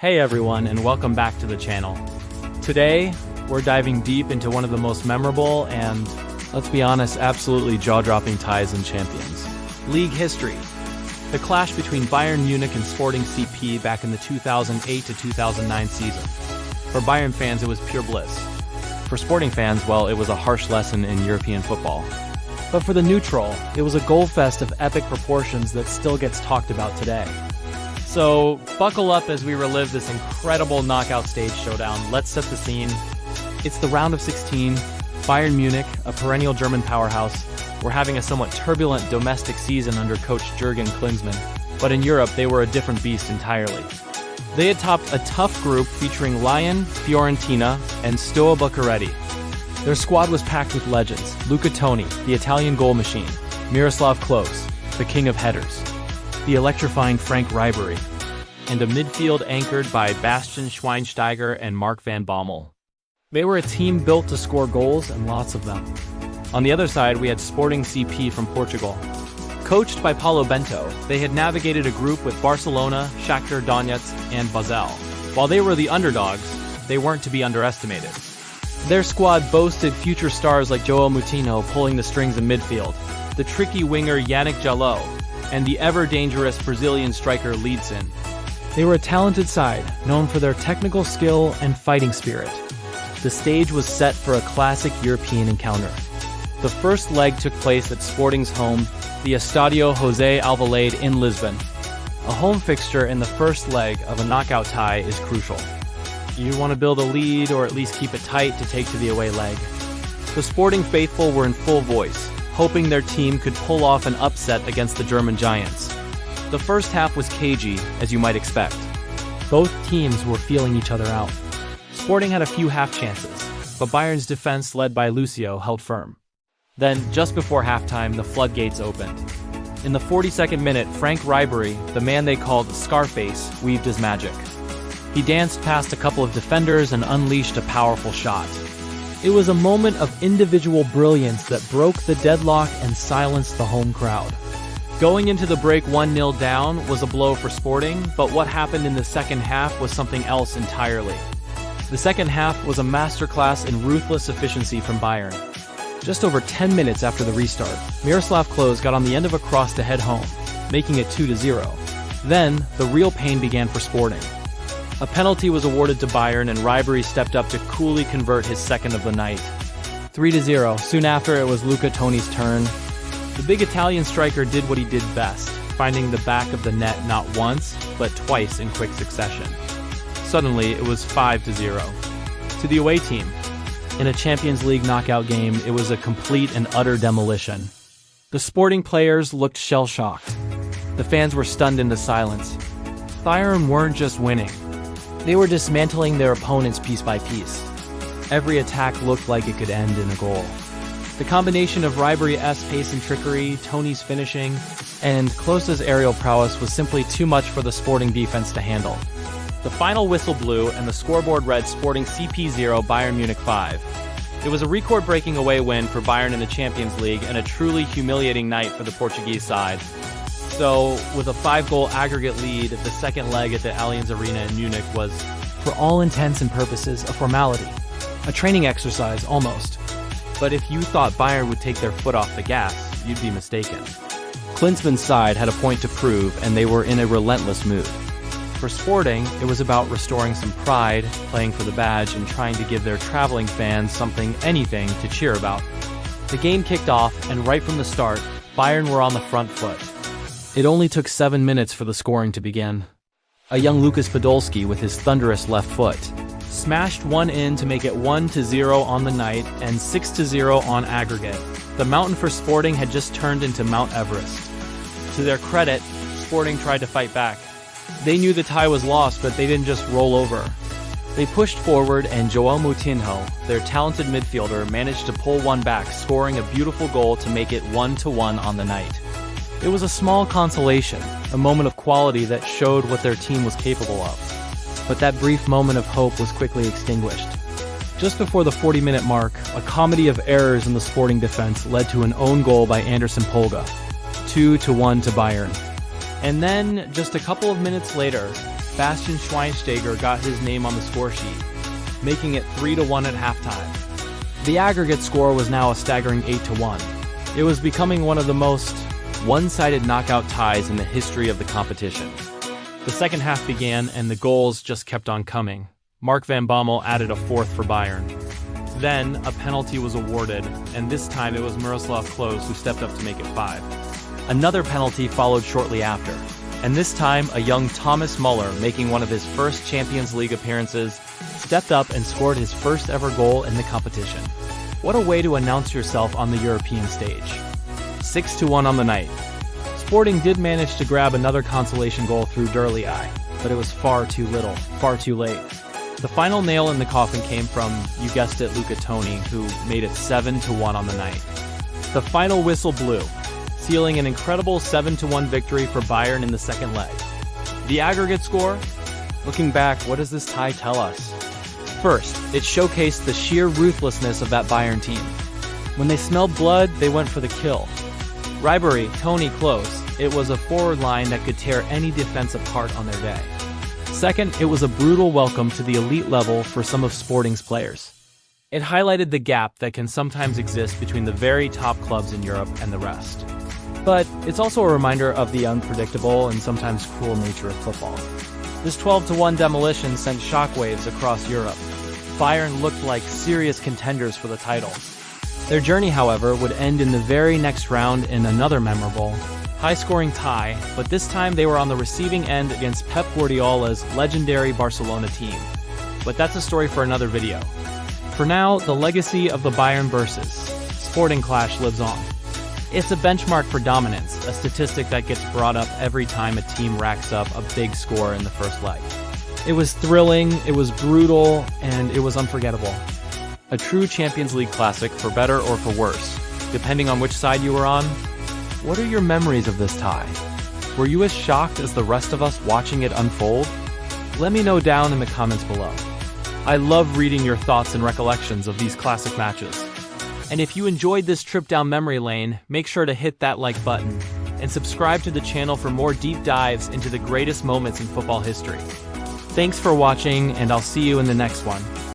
Hey everyone, and welcome back to the channel. Today, we're diving deep into one of the most memorable and, let's be honest, absolutely jaw-dropping ties in Champions League history. The clash between Bayern Munich and Sporting CP back in the 2008 to 2009 season. For Bayern fans, it was pure bliss. For Sporting fans, well, it was a harsh lesson in European football. But for the neutral, it was a goal fest of epic proportions that still gets talked about today. So, buckle up as we relive this incredible knockout stage showdown. Let's set the scene. It's the round of 16. Bayern Munich, a perennial German powerhouse, were having a somewhat turbulent domestic season under coach Jurgen Klinsmann, but in Europe they were a different beast entirely. They had topped a tough group featuring Lyon, Fiorentina, and Steaua Bucharest. Their squad was packed with legends: Luca Toni, the Italian goal machine; Miroslav Klose, the king of headers; the electrifying Frank Ribéry, and a midfield anchored by Bastian Schweinsteiger and Mark van Bommel. They were a team built to score goals, and lots of them. On the other side, we had Sporting CP from Portugal. Coached by Paulo Bento, they had navigated a group with Barcelona, Shakhtar Donetsk, and Basel. While they were the underdogs, they weren't to be underestimated. Their squad boasted future stars like João Moutinho pulling the strings in midfield, the tricky winger Yannick Jalot, and the ever-dangerous Brazilian striker Lisbon. They were a talented side, known for their technical skill and fighting spirit. The stage was set for a classic European encounter. The first leg took place at Sporting's home, the Estadio José Alvalade in Lisbon. A home fixture in the first leg of a knockout tie is crucial. You want to build a lead or at least keep it tight to take to the away leg. The Sporting faithful were in full voice, hoping their team could pull off an upset against the German giants. The first half was cagey, as you might expect. Both teams were feeling each other out. Sporting had a few half chances, but Bayern's defense, led by Lucio, held firm. Then, just before halftime, the floodgates opened. In the 42nd minute, Frank Ribéry, the man they called Scarface, weaved his magic. He danced past a couple of defenders and unleashed a powerful shot. It was a moment of individual brilliance that broke the deadlock and silenced the home crowd. Going into the break 1-0 down was a blow for Sporting, but what happened in the second half was something else entirely. The second half was a masterclass in ruthless efficiency from Bayern. Just over 10 minutes after the restart, Miroslav Klose got on the end of a cross to head home, making it 2-0. Then, the real pain began for Sporting. A penalty was awarded to Bayern, and Ribéry stepped up to coolly convert his second of the night. 3-0. Soon after, it was Luca Toni's turn. The big Italian striker did what he did best, finding the back of the net not once, but twice in quick succession. Suddenly, it was 5-0. To the away team. In a Champions League knockout game, it was a complete and utter demolition. The Sporting players looked shell-shocked. The fans were stunned into silence. Bayern weren't just winning. They were dismantling their opponents piece by piece. Every attack looked like it could end in a goal. The combination of Ribéry's pace and trickery, Toni's finishing, and Klose's aerial prowess was simply too much for the Sporting defense to handle. The final whistle blew and the scoreboard read Sporting CP 0, Bayern Munich 5. It was a record-breaking away win for Bayern in the Champions League and a truly humiliating night for the Portuguese side. So, with a 5-goal aggregate lead, the second leg at the Allianz Arena in Munich was, for all intents and purposes, a formality. A training exercise, almost. But if you thought Bayern would take their foot off the gas, you'd be mistaken. Klinsmann's side had a point to prove, and they were in a relentless mood. For Sporting, it was about restoring some pride, playing for the badge, and trying to give their traveling fans anything to cheer about. The game kicked off, and right from the start, Bayern were on the front foot. It only took 7 minutes for the scoring to begin. A young Lukas Podolski with his thunderous left foot smashed one in to make it 1-0 on the night and 6-0 on aggregate. The mountain for Sporting had just turned into Mount Everest. To their credit, Sporting tried to fight back. They knew the tie was lost, but they didn't just roll over. They pushed forward, and João Moutinho, their talented midfielder, managed to pull one back, scoring a beautiful goal to make it 1-1 on the night. It was a small consolation, a moment of quality that showed what their team was capable of. But that brief moment of hope was quickly extinguished. Just before the 40-minute mark, a comedy of errors in the Sporting defense led to an own goal by Anderson Polga, 2-1 to Bayern. And then, just a couple of minutes later, Bastian Schweinsteiger got his name on the score sheet, making it 3-1 at halftime. The aggregate score was now a staggering 8-1. It was becoming one of the most one-sided knockout ties in the history of the competition. The second half began and the goals just kept on coming. Mark van Bommel added a fourth for Bayern. Then, a penalty was awarded, and this time it was Miroslav Klose who stepped up to make it 5. Another penalty followed shortly after, and this time a young Thomas Müller, making one of his first Champions League appearances, stepped up and scored his first ever goal in the competition. What a way to announce yourself on the European stage. 6-1 on the night. Sporting did manage to grab another consolation goal through Durley, but it was far too little, far too late. The final nail in the coffin came from, you guessed it, Luca Toni, who made it 7-1 on the night. The final whistle blew, sealing an incredible 7-1 victory for Bayern in the second leg. The aggregate score? Looking back, what does this tie tell us? First, it showcased the sheer ruthlessness of that Bayern team. When they smelled blood, they went for the kill. Ribéry, Toni, Klose, it was a forward line that could tear any defense apart on their day. Second, it was a brutal welcome to the elite level for some of Sporting's players. It highlighted the gap that can sometimes exist between the very top clubs in Europe and the rest. But it's also a reminder of the unpredictable and sometimes cruel nature of football. This 12-1 demolition sent shockwaves across Europe. Bayern looked like serious contenders for the title. Their journey, however, would end in the very next round in another memorable, high-scoring tie, but this time they were on the receiving end against Pep Guardiola's legendary Barcelona team. But that's a story for another video. For now, the legacy of the Bayern versus Sporting clash lives on. It's a benchmark for dominance, a statistic that gets brought up every time a team racks up a big score in the first leg. It was thrilling, it was brutal, and it was unforgettable. A true Champions League classic, for better or for worse, depending on which side you were on. What are your memories of this tie? Were you as shocked as the rest of us watching it unfold? Let me know down in the comments below. I love reading your thoughts and recollections of these classic matches. And if you enjoyed this trip down memory lane, make sure to hit that like button and subscribe to the channel for more deep dives into the greatest moments in football history. Thanks for watching, and I'll see you in the next one.